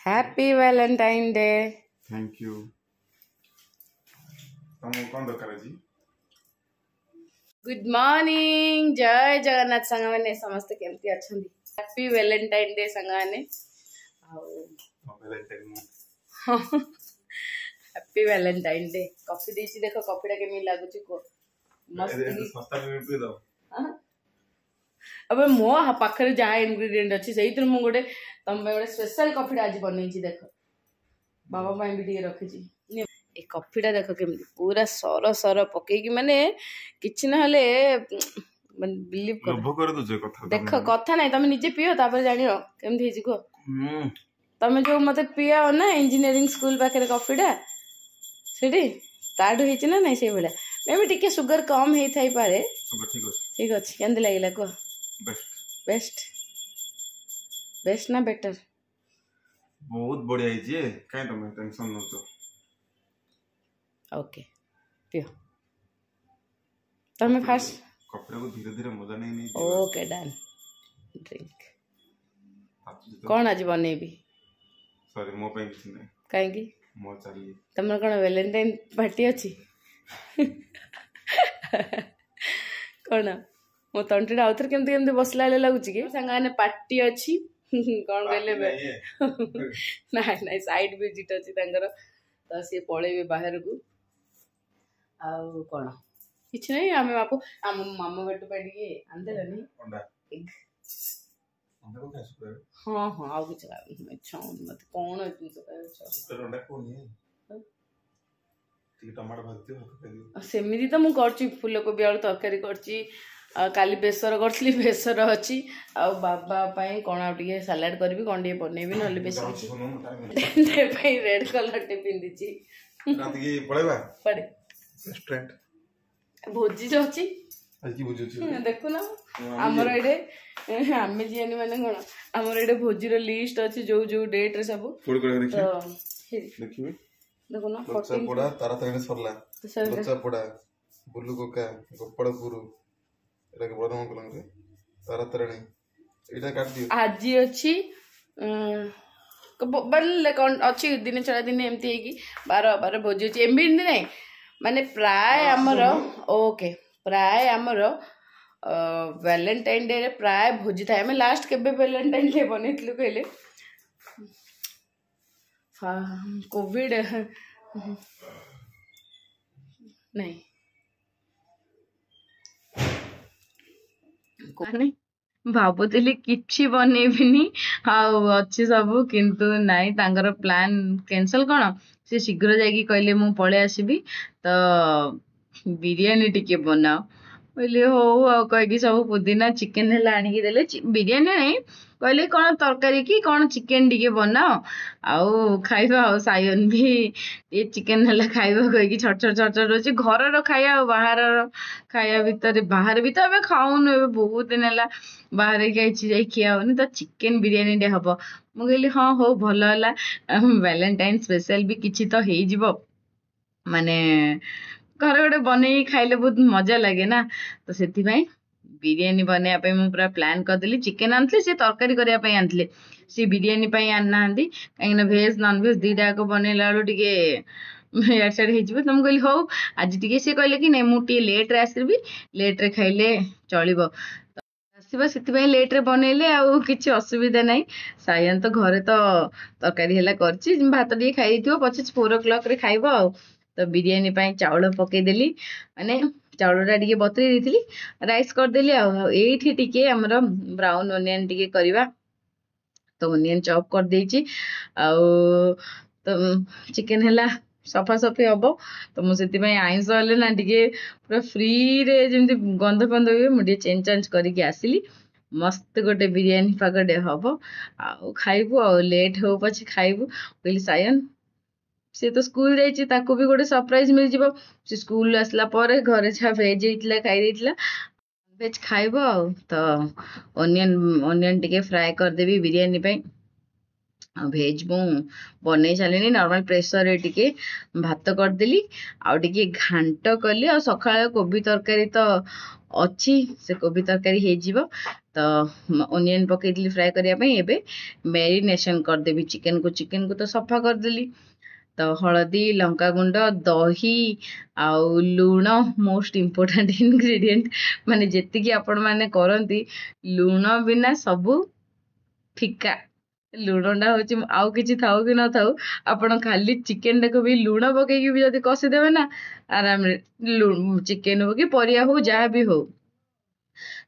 Happy Valentine day. Thank you. तुमको कौन दरकार जी? गुड मॉर्निंग, जय जगन्नाथ संग मैंने समस्त केमती अछंदी। हैप्पी वैलेंटाइन डे संग मैंने हैप्पी वैलेंटाइन डे। कॉफी देची देखो कॉफीटा केमी लागुची को मस्त सस्ता में पी दो। अबे मो पाखरे जहाँ इंग्रेडिएंट अच्छी सही तो मु गोटे तम गोटे स्पेशल कॉफीटा आज बनैछि देख बाबा पाई भी टिके रखिछि। ए कॉफीटा देख केमती पूरा सर सर पकेकी माने किछि न हले मन बिलीव कर लोभ कर दो कथा देख कथा नहीं तमे निजे पियो तापर जानियो केमती हिजि को तमे जो मते पिया ना इंजीनियरिंग स्कूल पाखे कॉफीटा सेठी स्टार्ट होइछि ना नहीं से बेला मे भी टिके सुगर कम हेई थाई पारे। ठीक अछि केंद लागिला को बेस्ट बेस्ट बेस्ट ना बेटर बहुत बढ़िया है जी। काहे तुम टेंशन न तो ओके पियो तमे फास्ट कपड़े को धीरे धीरे मजा नहीं ओके डन ड्रिंक कौन आज बनेबी सॉरी मो पे किछ नहीं काहे की मो चाहिए तमर कोन वैलेंटाइन पार्टी अछि कोन मो तंटीटा आउथर केमती केमती बसला लागुची कि संगाने पार्टी अछि कौन कहले ना ना साइड विजिट अछि तांगर तो से पळेबे बाहर को आउ कोन किछ नहीं आमे बापू आम मामा बेटू पाडी आंदे नहीं अंडा एग अंडा को कैसे कर? हां हां आउ किछ अच्छा मत कोन इतनी तो अच्छा तो अंडा को नहीं टमाटर भाजती हो सेमिति तो मु करची फूल कोबी आलू तरकारी करची काली बेसर करथली बेसर अछि आ बाबा पाई कोन आ टिके सलाड करबी कोन टिके बनेबी नले बेसी दे पाई रेड कलर टे पिंदिची रात की पळेबा पड़े रेस्टोरेंट भोजी जो अछि आज की भोजी अछि देखु ना हमर एडे आमे जियानी माने कोन हमर एडे भोजी रो लिस्ट अछि जो जो डेट रे सब फोड़ कर देखिबे देखो ना लोचा पोड़ा तारा तगने सरला लोचा पोड़ा बुल्लू कोका गोपड़पुर एटा के बड़न कलंग रे तारा तरणी एटा काट दियो आज अछि बल्ले कोन अछि दिन छडा दिन एमती है कि 12 भोजी अछि एमबी नै माने प्राय हमर ओके प्राय हमर वैलेंटाइन डे रे प्राय भोजी थाए। हमें लास्ट केबे वैलेंटाइन डे बनेतलु कहले कोविड नहीं कोने भाबुतली किछि बनेबिनी आउ अछि सब किंतु नाही तांगर प्लान कैंसल कोन से शीघ्र जाई कहले मु पळे आसीबी तो बिरयानी टिके बनाओ बोले हो आ कह कि सब पुदीना चिकन हेला आनी की देले बिरयानी नहीं कहले कौन तरकारी की कौन चिकन टिके बनाओ आउ खाइबा आ सायन भी ये चिकन हेला खाइबा कह कि छट छट छट रोची घर रो खाया बाहर रो खाया भीतर बाहर भी तो हमें खाऊन बहुत दिन हेला बाहर खाइछि जाई खियाउनी तो चिकन बिरयानी डे हबो मु कहली हां हो भलो हला वैलेंटाइन स्पेशल भी किछि तो हेई जिवो माने घर गोटे बन खाइले बहुत मजा लगे ना तो से बिरयानी बनवाई मुझे पूरा प्लान करदेली चिकेन आनी सी तरकारी करने आनी सी बिरयानी आना कहीं भेज नॉन भेज दीटा बनइला बेलू टे यार साइड हो तो मुझे कहली हौ आज टी सी कहले कि नहीं मुझे लेट्रे आसबि लेट्रे खाइले चलो आसवा से लेट्रे बनइले आउ कि असुविधा ना सायन तो घरे तो तरकारी है कर भात टे खाई पचे 4 o'clock रे खाइब आ तो बिरयानी चाउल पकईदेली माने चाउलटा टिके बतुरी देली राइस करदेली आठी टिके हमर ब्राउन ओनियन टिके करवा तो ओनियन चॉप कर देछि तो चिकन हैला सफा सफी हम तो मुझे आईंस हेल्ले ना टिके पूरा फ्री रे जमी गंध फंध हुए मुझे चेंज चेंज करके आसली मस्त गोटे बिरयानी पागटे हम आउ खाइबू आ लेट हो पछे खाइबू कहली सायन से तो स्कूल जाइए ताको भी गोटे सरप्राइज मिल जिवो से स्कूल आसला परे घरे छा भेज होइतला खाई देइतला भेज खाइबो आ तो ओनियन टिके फ्राई कर देबी बिरयानी पे आ भेज मु बनै सारिनी नॉर्मल प्रेशर रे टिके भात करदेली आ टिके घांट कली आ सकाळ कोबी तरकारी तो अच्छी से कोबी तरकारी हे जिवो ତ ओनियन पकईली फ्राए करने एबे मेरिनेशन करदेवी चिकेन को तो सफा करदेली तो हलदी लंका गुंड दही आउ लुण मोस्ट इम्पोर्टेंट इनग्रेडिएंट माने जेतिकी आपण माने करंती लुण बिना सबू फिका लुणटा हूँ आउ किसी थाऊ कि न थाऊ आपण खाली चिकेन टाक भी लुण पकईकी भी जब कषिदेवे ना आराम चिकेन हो कि परिया हो जहाँ भी हो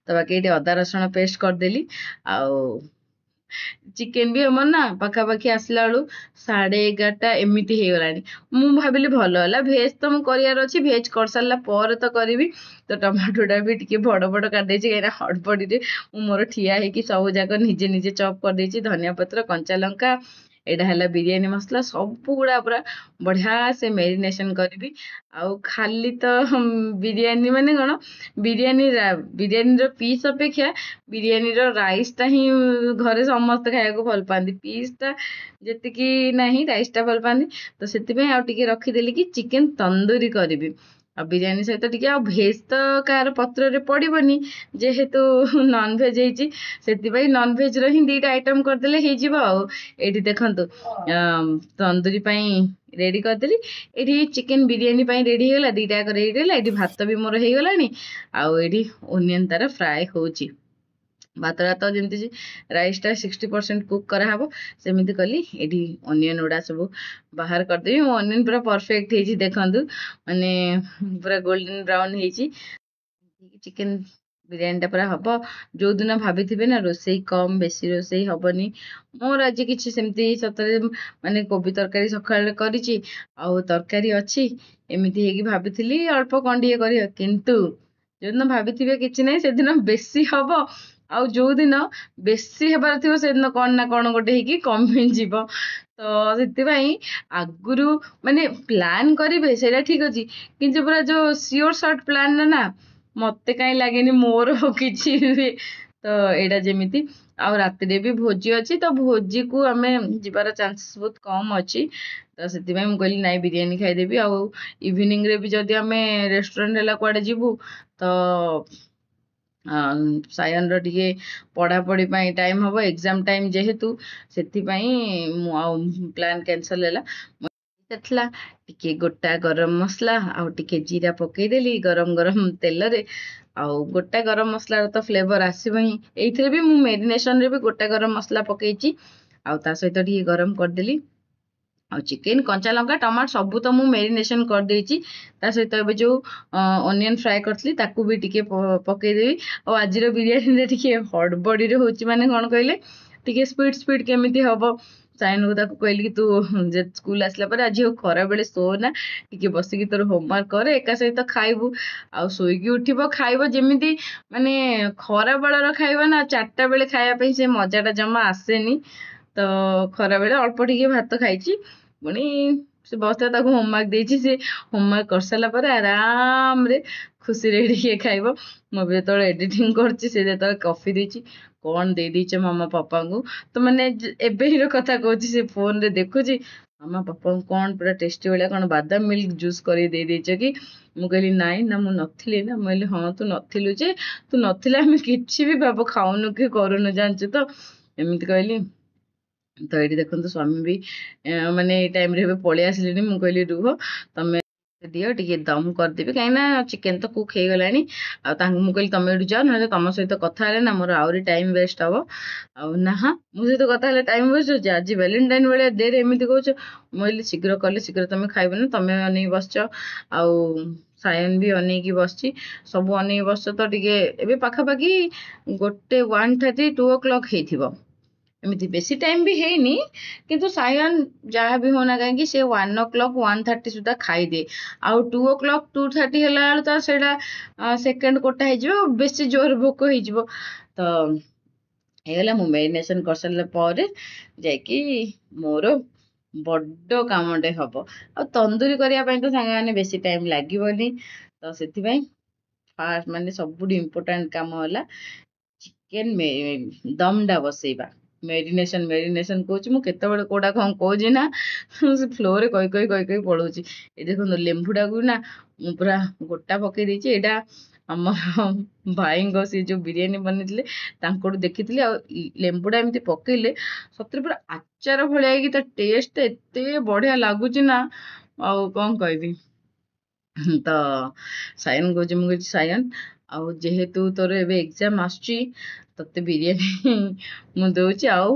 तो बाकी ये अदा रसुण पेस्ट करदेली आउ चिकेन भी हमर ना पाखापाखि आसला बेलू 11:30 एमती हो गलानी मु भाविली भल है भेज तो मुझे करार अच्छी भेज कर सारा पर तो करी तो टमाटोटा भी टे बड़ बड़ काटदे कहीं हड़बड़ी मोर ठिया होगी सब जाक निजे निजे चॉप करदे धनिया पत्र कंचा लंका एटा है बिरियानी मसला सब गुड़ा पूरा बढ़िया से मेरिनेशन करी आउ खाली तो बिरियानी माने कौन बिरियानी पीस अपेक्षा बिरियानी राइसटा ही घरे समस्त खाया भल पाती पीसटा जी ना राइसटा भल पाती तो से आउ टे रखीदेली कि चिकेन तंदूरी करी आ बिरियानी सहित टिके आ भेज तो कार पत्र पड़ोनी जेहेतु नॉनभेज होती नॉनभेज री 2टा आइटम करदे ये देखु तंदूरी रेडी करदेली ये चिकेन बिरियानी रेडी होगा 2टा रेडी है ये भात भी मोर हो गलानी आउ ये ओनियन तार फ्राए होची भातटा तो जमी राइसटा 60% कुक कराहब सेमती कली ये ओनियन गुड़ा सब बाहर करदेवी मो ओनियन पूरा परफेक्ट हो देखु माने पूरा गोल्डन ब्राउन हो चिकेन बिरियानी पूरा हम जो दिन भाभी ना रोसई कम बेसी रोसई हेनी मोर आज कि सेमती सतरे माने कोबी तरकारी सकाल कर तरकारी अच्छी एमती भाभी अल्प कौन टे कर किंतु जो दिन भाभी कि ना से दिन बेसी हम आउ जो दिन बेसी हेबार थी से दिन कौन ना कौन गोटे ही कमी जीव तो से आगुरु माने प्लान करेंगे से ठीक अच्छे कि पूरा जो सियोर सर्ट प्लान ना मत कहीं लगे मोर किसी तो यहाँ जमी आउ राति भी भोजी अच्छी तो भोजी को आम जीवार चांसेस बहुत कम अच्छी तो से कहली नाई बिरियानी खाईदेवी आउ इवनिंग रे भी जदि आम रेस्टोरेंट है कड़े जीवु तो सायन रे पढ़ापढ़ी टाइम हम एग्जाम टाइम जेहेतु से प्लान कैंसल है टिके गोटा गरम मसला आउ टिके जीरा पकईदेली गरम गरम तेल रे आउ गोटा गरम मसला तो फ्लेवर आसब ही ये भी मुझे मेरिनेशन रे भी गोटा गरम मसला पकई आउ ता सहित टिके गरम करदेली आ चिकेन कंचा लंका टमाटर सबू तो मुझे मेरिनेशन करदे सहित ए जो ओनियन फ्राए करी ताकू भी टिके पकईदेवी और आज बिरियानी टिके हड़बड़ी हो माने कौन कहले टिके स्पीड स्पीड केमिति हम साइन को कहली कि तू स्कूल आसला आज खरा बेले सो ना टिके बसिकी तोर होमवर्क कर एका सहित खाइबू आउ शोईकी उठिब खाइब जेमिति माने खरा बेलर खाइबा ना 4टा बेले खाइबा से मजाटा जमा आसेनी तो खरा बेले अल्प टिके भात खाई पुणी से बसता ताको होमवर्क देछि से होमवर्क कर सारा पर आराम रे खुशी रे टिके खाइब मो भी जो एडिटिंग करछि से जो कॉफी देछि कौन दे दीचे मामा पापा को तो मैंने एबे ही कथा कहूँ से फोन रे देखुची मामा पापा को कौन पूरा टेस्टी भाया कौन बादाम मिल्क जूस कर दे देछ कि मु कहली नाई ना मु नथिली ना मुझे हाँ तू नथिलु जे तू नथिले आम कि भी बाबा खाऊनु कि करूनु जानछु तो एमती कहली तो ये देखो स्वामी भी माने टाइम रे पलि आसिले मु कहली रुह तमें दियो टिके दम करदेवी कहीं चिकेन तो कुक हो गलानी आगे कहली तुम ये जाओ ना तुम सहित कथा ना मोर आहरी टाइम वेस्ट हम आना हाँ मो सहित कथा टाइम वेस्ट हो आज वैलेंटाइन भाया डेरे एमती कौच मुझे शीघ्र कले शीघ्र तुम खाइब ना तुम अनेक बसच आउ सायन भी अनेक बस सब अनेक बस तो टे पाखापाखि 1:30 2 o'clock हो एमती बेसी टाइम भी है किंतु सायन जहाँ भी होना कहीं से 1 o'clock 1:30 सुधा खाईदे आउ 2 o'clock 2:30 है तो सेकेंड कोटा हो बेसी जोर भोक हो तो ହେଇଗଲା ମୁଁ ମେରିନେସନ୍ କରିସାରିଲା ପରେ ଯାଇକି ମୋର ବଡ଼ କାମଟେ ହେବ ଆଉ ତନ୍ଦୁରୀ କରିବା ପାଇଁ ତ ସାଙ୍ଗମାନେ ବେଶୀ ଟାଇମ୍ ଲାଗିବନି ତ ସେଥିପାଇଁ ଫାଷ୍ଟ ମାନେ ସବୁଠୁ ଇମ୍ପୋର୍ଟାଣ୍ଟ କାମ ହେଲା ଚିକେନ୍ ଦମ୍ଟା ବସେଇବା मेरिनेशन कौच मु केतबेले कोडा कौन कौची ना फ्लोर कही पड़ोची ये देखो लेंबुटा को ना पूरा गोटा पकई देछि एटा ଆମର ଭାଇଙ୍କ ସେ ଯୋଉ ବିରିୟାନୀ ବନେଇଥିଲେ ତାଙ୍କଠୁ ଦେଖିଥିଲି। ଆଉ ଲେମ୍ବୁଟା ଏମିତି ପକେଇଲେ ସତରେ ପୁରା ଆଚାର ଭଳିଆ ହେଇକି ତା ଟେଷ୍ଟ ଏତେ ବଢିଆ ଲାଗୁଛି ନା, ଆଉ କଣ କହିବି। ତ ସାୟନ କହୁଛି, ମୁଁ କହୁଛି ସାୟନ ଆଉ ଯେହେତୁ ତୋର ଏବେ ଏକ୍ଜାମ ଆସୁଛି ତତେ ବିରିୟାନୀ ମୁଁ ଦଉଛି, ଆଉ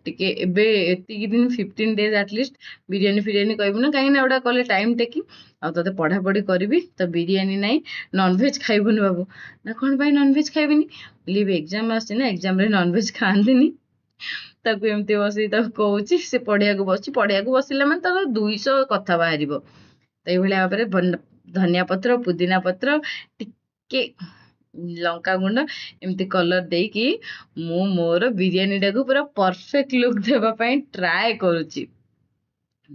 ଟିକେ ଏବେ ଏତିକି ଦିନ 15 days ଆଟଲିଷ୍ଟ ବିରିୟାନୀ ଫିରିୟାନୀ କହିବୁ ନା, କାହିଁକି ନା ଏଗୁଡ଼ା କଲେ ଟାଇମ୍ ଟେକିଂ। ଆଉ ତତେ ପଢାପଢି କରିବି ତ ବିରିୟାନୀ ନାହିଁ, ନନଭେଜ ଖାଇବୁନି ବାବୁ। ନା କଣ ପାଇଁ ନନଭେଜ ଖାଇବିନି ବୋଲି, ଏକ୍ଜାମ ଆସୁଛି ନା, ଏକ୍ଜାମରେ ନନଭେଜ ଖାଆନ୍ତିନି। ତାକୁ ଏମିତି ବସିକି ତାକୁ କହୁଛି, ସେ ପଢିବାକୁ ବସିଛି, ପଢିବାକୁ ବସିଲା ମାନେ ତାର 200 କଥା ବାହାରିବ। ତ ଏଇଭଳିଆ ଭାବରେ ଧନିଆ ପତ୍ର, ପୁଦିନା ପତ୍ର, ଟିକେ ଲଙ୍କା ଗୁଣ୍ଡ ଏମିତି କଲର ଦେଇକି ମୁଁ ମୋର ବିରିୟାନୀଟାକୁ ପୁରା ପରଫେକ୍ଟ ଲୁକ୍ ଦେବା ପାଇଁ ଟ୍ରାଏ କରୁଛି।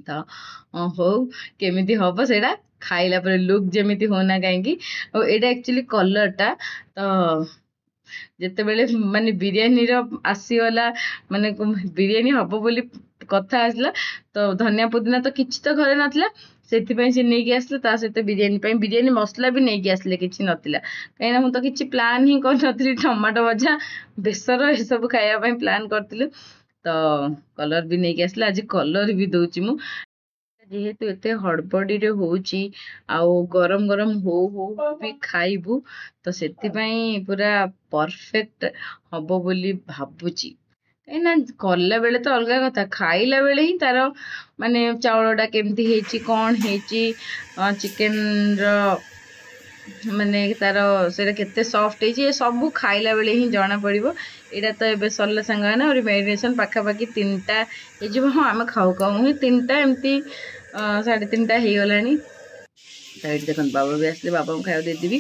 ତ ହଉ କେମିତି ହବ ସେଇଟା ଖାଇଲା ପରେ ଲୁକ୍ ଯେମିତି ହଉନା କାହିଁକି। ଆଉ ଏଇଟା ଆକ୍ଚୁଆଲି କଲରଟା, ତ ଯେତେବେଳେ ମାନେ ବିରିୟାନୀର ଆସିଗଲା, ମାନେ ବିରିୟାନୀ ହବ ବୋଲି କଥା ଆସିଲା, ତ ଧନିଆ ପୁଦିନା ତ କିଛି ତ ଘରେ ନଥିଲା, ସେଥିପାଇଁ ସେ ନେଇକି ଆସିଲେ। ତା ସହିତ ବିରିୟାନୀ ପାଇଁ ବିରିୟାନୀ ମସଲା ବି ନେଇକି ଆସିଲେ, କିଛି ନଥିଲା କାହିଁକିନା ମୁଁ ତ କିଛି ପ୍ଲାନ୍ ହିଁ କରିନଥିଲି। ଟମାଟୋ ଭଜା, ବେସର ଏସବୁ ଖାଇବା ପାଇଁ ପ୍ଲାନ୍ କରିଥିଲି। ତ କଲର ବି ନେଇକି ଆସିଲେ, ଆଜି କଲର ବି ଦଉଛି ମୁଁ। ଯେହେତୁ ଏତେ ହଡବଡିରେ ହଉଛି ଆଉ ଗରମ ଗରମ ହଉ ହଉ ବି ଖାଇବୁ, ତ ସେଥିପାଇଁ ପୁରା ପରଫେକ୍ଟ ହବ ବୋଲି ଭାବୁଛି। କାହିଁକିନା କଲା ବେଳେ ତ ଅଲଗା କଥା, ଖାଇଲା ବେଳେ ହିଁ ତାର ମାନେ ଚାଉଳଟା କେମିତି ହେଇଛି, କଣ ହେଇଛି, ଚିକେନର ମାନେ ତାର ସେଇଟା କେତେ ସଫ୍ଟ ହେଇଛି, ଏ ସବୁ ଖାଇଲା ବେଳେ ହିଁ ଜଣା ପଡିବ। ଏଇଟା ତ ଏବେ ସରିଲା ସାଙ୍ଗମାନେ, ଆହୁରି ମ୍ୟାରିନେସନ ପାଖାପାଖି 3ଟା ହେଇଯିବ। ହଁ ଆମେ ଖାଉ ଖାଉ ହିଁ 3ଟା ଏମିତି 3:30 ହେଇଗଲାଣି। ତ ଏଇଠି ଦେଖନ୍ତୁ ବାବା ବି ଆସିଲେ, ବାବାଙ୍କୁ ଖାଇବାକୁ ଦେଇଦେବି।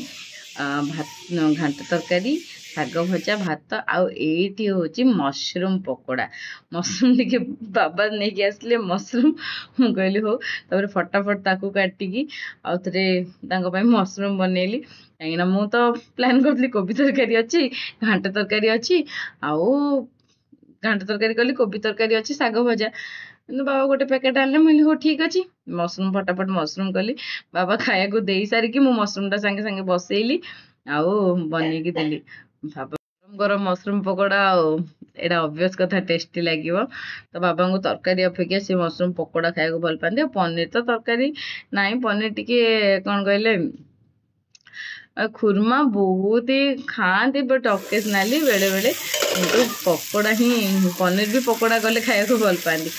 ଘାଣ୍ଟ ତରକାରୀ, ଶାଗ ଭଜା, ଭାତ, ଆଉ ଏଇଠି ହଉଛି ମସରୁମ ପକୋଡା। ମସରୁମ ଟିକେ ବାବା ନେଇକି ଆସିଲେ ମସରୁମ, ମୁଁ କହିଲି ହଉ। ତାପରେ ଫଟାଫଟ ତାକୁ କାଟିକି ଆଉ ଥରେ ତାଙ୍କ ପାଇଁ ମସରୁମ ବନେଇଲି। କାହିଁକିନା ମୁଁ ତ ପ୍ଲାନ୍ କରିଥିଲି କୋବି ତରକାରୀ ଅଛି, ଘାଣ୍ଟ ତରକାରୀ ଅଛି, ଆଉ ଘାଣ୍ଟ ତରକାରୀ କଲି, କୋବି ତରକାରୀ ଅଛି, ଶାଗ ଭଜା। କିନ୍ତୁ ବାବା ଗୋଟେ ପ୍ୟାକେଟ୍ ଆଣିଲେ, ମୁଁ କହିଲି ହଉ ଠିକ୍ ଅଛି। ମସରୁମ ଫଟାଫଟ ମସରୁମ କଲି, ବାବା ଖାଇବାକୁ ଦେଇ ସାରିକି ମୁଁ ମସରୁମଟା ସାଙ୍ଗେ ସାଙ୍ଗେ ବସେଇଲି ଆଉ ବନେଇକି ଦେଲି। ଗରମ ଗରମ ମସରୁମ ପକୋଡା, ଆଉ ଏଇଟା ଅବଭିୟସ କଥା ଟେଷ୍ଟି ଲାଗିବ। ତ ବାବାଙ୍କୁ ତରକାରୀ ଅପେକ୍ଷା ସେ ମସରୁମ ପକୋଡା ଖାଇବାକୁ ଭଲ ପାଆନ୍ତି। ଆଉ ପନିର ତ ତରକାରୀ ନାହିଁ, ପନିର ଟିକେ କଣ କହିଲେ ଖୁର୍ମା ବହୁତ ହି ଖାଆନ୍ତି, ବଟ୍ ଅକେଜନାଲି ବେଳେ ବେଳେ, କିନ୍ତୁ ପକୋଡା ହିଁ, ପନିର ବି ପକୋଡା କଲେ ଖାଇବାକୁ ଭଲ ପାଆନ୍ତି।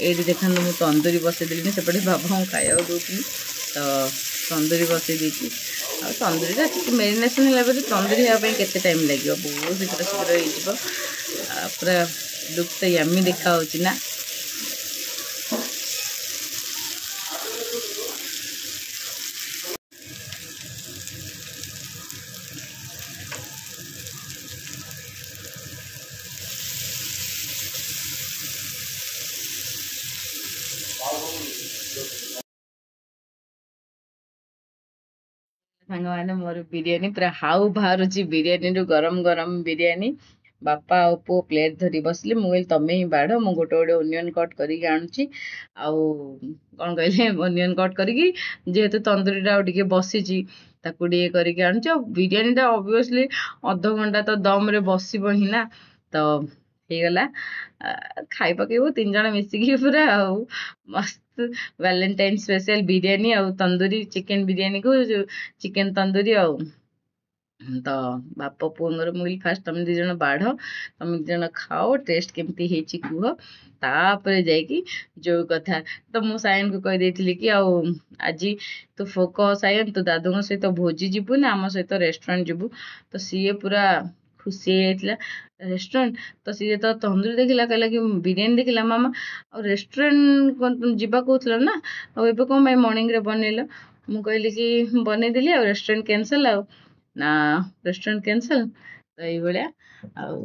ଏଇଠି ଦେଖନ୍ତୁ ମୁଁ ତନ୍ଦୁରୀ ବସେଇ ଦେଲିଣି, ସେପଟେ ବାବାଙ୍କୁ ଖାଇବାକୁ ଦଉଥିଲି, ତ ତନ୍ଦୁରୀ ବସେଇ ଦେଇଛି। ଆଉ ତନ୍ଦୁରୀଟା ଟିକେ ମ୍ୟାରିନେସନ୍ ହେଲା ପରେ ତନ୍ଦୁରୀ ହେବା ପାଇଁ କେତେ ଟାଇମ୍ ଲାଗିବ, ବହୁତ ଶୀଘ୍ର ଶୀଘ୍ର ହେଇଯିବ। ପୁରା ଲୁକ୍ ତ ୟମ୍ମି ଦେଖା ହଉଛି ନା। ସାଙ୍ଗମାନେ ମୋର ବିରିୟାନୀ ପୁରା ହାଉ ବାହାରୁଛି, ବିରିୟାନୀରୁ ଗରମ ଗରମ ବିରିୟାନୀ। ବାପା ଆଉ ପୁଅ ପ୍ଲେଟ୍ ଧରି ବସିଲେ, ମୁଁ କହିଲି ତମେ ହିଁ ବାଢ଼, ମୁଁ ଗୋଟେ ଗୋଟେ ଓନିଅନ୍ କଟ୍ କରିକି ଆଣୁଛି। ଆଉ କଣ କହିଲେ, ଓନିଅନ୍ କଟ୍ କରିକି, ଯେହେତୁ ତନ୍ଦୁରୀଟା ଆଉ ଟିକେ ବସିଛି ତାକୁ ଟିକେ କରିକି ଆଣୁଛି। ଆଉ ବିରିୟାନୀଟା ଅବଭିୟସଲି ଅଧଘଣ୍ଟା ତ ଦମ୍ରେ ବସିବ ହିଁ ନା, ତ ହେଇଗଲା। ଖାଇ ପକେଇବୁ 3 ଜଣ ମିଶିକି ପୁରା, ଆଉ ମସ୍ତ ଭ୍ୟାଲେଣ୍ଟାଇନ୍ ସ୍ପେଶାଲ ବିରିୟାନୀ ଆଉ ତନ୍ଦୁରୀ ଚିକେନ ବିରିୟାନୀକୁ ଚିକେନ ତନ୍ଦୁରୀ। ଆଉ ତ ବାପ ପୁଅଙ୍କର ମୁଁ କହିଲି ଫାଷ୍ଟ ତମେ 2 ଜଣ ବାଢ଼, ତମେ 2 ଜଣ ଖାଅ, ଟେଷ୍ଟ କେମିତି ହେଇଛି କୁହ, ତାପରେ ଯାଇକି ଯୋଉ କଥା। ତ ମୁଁ ସାୟନକୁ କହିଦେଇଥିଲି କି ଆଉ ଆଜି ତୁ କହ ସାୟନ, ତୁ ଦାଦୁଙ୍କ ସହିତ ଭୋଜି ଯିବୁ ନା ଆମ ସହିତ ରେଷ୍ଟୁରାଣ୍ଟ ଯିବୁ। ତ ସିଏ ପୁରା ଖୁସି ହେଇଯାଇଥିଲା ରେଷ୍ଟୁରାଣ୍ଟ। ତ ସିଏ ତ ତନ୍ଦୁରୀ ଦେଖିଲା, କହିଲା କି ବିରିୟାନୀ ଦେଖିଲା, ମାମା ଆଉ ରେଷ୍ଟୁରାଣ୍ଟ ଯିବା କହୁଥିଲ ନା, ଆଉ ଏବେ କଣ ପାଇଁ ମର୍ଣ୍ଣିଂରେ ବନେଇଲ। ମୁଁ କହିଲି କି ବନେଇଦେଲି ଆଉ ରେଷ୍ଟୁରାଣ୍ଟ କ୍ୟାନସଲ୍, ଆଉ ନା ରେଷ୍ଟୁରାଣ୍ଟ କ୍ୟାନସଲ୍। ତ ଏଇଭଳିଆ ଆଉ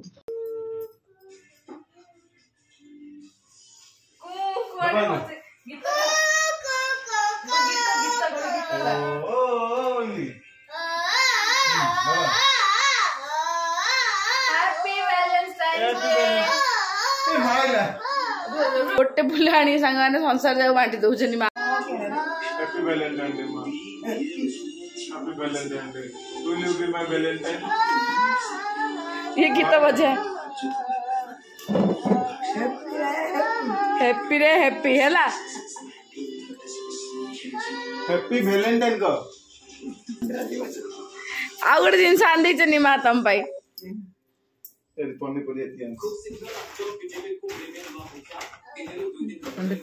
ଗୋଟେ ଫୁଲ ଆଣି ସାଙ୍ଗମାନେ ସଂସାର ଯାକ ବାଣ୍ଟି ଦଉଛନ୍ତି। Happy Valentine Day. Will you be my Valentine? ये कितना बजे हैप्पी रे हैप्पी हैला Happy Valentine को ଆଉ ଗୋଟେ ଜିନିଷ ଆଣିଦେଇଛନ୍ତି ମା ତମ ପାଇଁ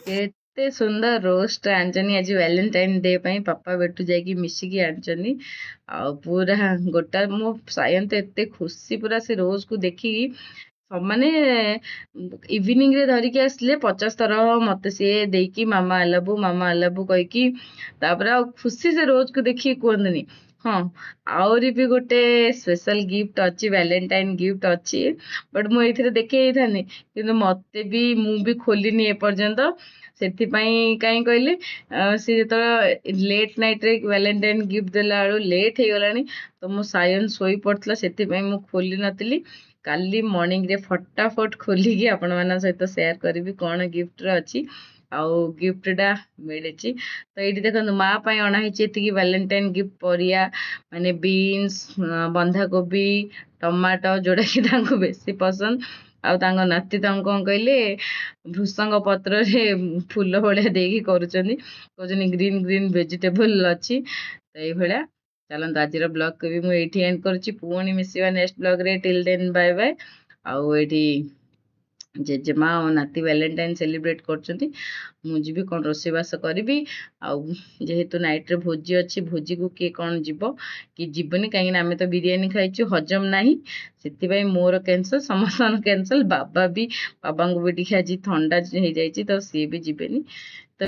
କେତେ ସୁନ୍ଦର ରୋଷ୍ଟ ଆଣିଛନ୍ତି ଆଜି ଭ୍ୟାଲେଣ୍ଟାଇନ୍ ଡେ ପାଇଁ ପାପା ବେଟୁ ଯାଇକି ମିଶିକି ଆଣିଛନ୍ତି ଆଉ ପୁରା ଗୋଟା ମୋ ସାୟନ ତ ଏତେ ଖୁସି ପୁରା ସେ ରୋଜକୁ ଦେଖିକି ମାନେ ଇଭିନିଂରେ ଧରିକି ଆସିଲେ 50 ଥର ମତେ ସିଏ ଦେଇକି ମାମା ଆଲବୁ କହିକି ତାପରେ ଆଉ ଖୁସି ସେ ରୋଜକୁ ଦେଖିକି କୁହନ୍ତୁନି ହଁ ଆହୁରି ବି ଗୋଟେ ସ୍ପେଶାଲ ଗିଫ୍ଟ ଅଛି ଭ୍ୟାଲେଣ୍ଟାଇନ୍ ଗିଫ୍ଟ ଅଛି ବଟ୍ ମୁଁ ଏଇଥିରେ ଦେଖେଇ ହେଇଥାନ୍ତି କିନ୍ତୁ ମତେ ବି ମୁଁ ବି ଖୋଲିନି ଏପର୍ଯ୍ୟନ୍ତ ସେଥିପାଇଁ କାହିଁ କହିଲେ ସେ ଯେତେବେଳେ ଲେଟ୍ ନାଇଟ୍ରେ ଭ୍ୟାଲେଣ୍ଟାଇନ୍ ଗିଫ୍ଟ ଦେଲା ବେଳୁ ଲେଟ୍ ହେଇଗଲାଣି ତ ମୋ ସାୟନ ଶୋଇ ପଡ଼ିଥିଲା ସେଥିପାଇଁ ମୁଁ ଖୋଲି ନଥିଲି କାଲି ମର୍ଣ୍ଣିଂରେ ଫଟାଫଟ ଖୋଲିକି ଆପଣମାନଙ୍କ ସହିତ ସେୟାର କରିବି କ'ଣ ଗିଫ୍ଟରେ ଅଛି ଆଉ ଗିଫ୍ଟଟା ମିଳିଛି ତ ଏଇଠି ଦେଖନ୍ତୁ ମା ପାଇଁ ଅଣା ହେଇଛି ଏତିକି ଭ୍ୟାଲେଣ୍ଟାଇନ୍ ଗିଫ୍ଟ ପରିବା ମାନେ ବିନ୍ସ ବନ୍ଧାକୋବି ଟମାଟୋ ଯୋଉଟାକି ତାଙ୍କୁ ବେଶୀ ପସନ୍ଦ ଆଉ ତାଙ୍କ ନାତି ତାଙ୍କୁ କ'ଣ କହିଲେ ଭୃଷଙ୍ଗ ପତ୍ରରେ ଫୁଲ ଭଳିଆ ଦେଇକି କହୁଛନ୍ତି ଗ୍ରୀନ୍ ଭେଜିଟେବଲ ଅଛି ତ ଏଇଭଳିଆ ଚାଲନ୍ତୁ ଆଜିର ବ୍ଲଗ୍କୁ ବି ମୁଁ ଏଇଠି ଏଣ୍ଡ କରୁଛି ପୁଣି ମିଶିବା ନେକ୍ସଟ ବ୍ଲଗ୍ରେ ଟିଲ୍ ଦେନ୍ ବାଏ ବାଏ ଆଉ ଏଇଠି ଜେଜେମା ଆଉ ନାତି ଭ୍ୟାଲେଣ୍ଟାଇନ୍ ସେଲିବ୍ରେଟ୍ କରୁଛନ୍ତି ମୁଁ ଯିବି କ'ଣ ରୋଷେଇବାସ କରିବି ଆଉ ଯେହେତୁ ନାଇଟ୍ରେ ଭୋଜି ଅଛି ଭୋଜିକୁ କିଏ କ'ଣ ଯିବ କି ଯିବନି କାହିଁକିନା ଆମେ ତ ବିରିୟାନୀ ଖାଇଛୁ ହଜମ ନାହିଁ ସେଥିପାଇଁ ମୋର କ୍ୟାନ୍ସଲ୍ ସମସ୍ତଙ୍କର କ୍ୟାନ୍ସଲ୍ ବାବାଙ୍କୁ ବି ଟିକେ ଆଜି ଥଣ୍ଡା ହେଇଯାଇଛି ତ ସିଏ ବି ଯିବେନି।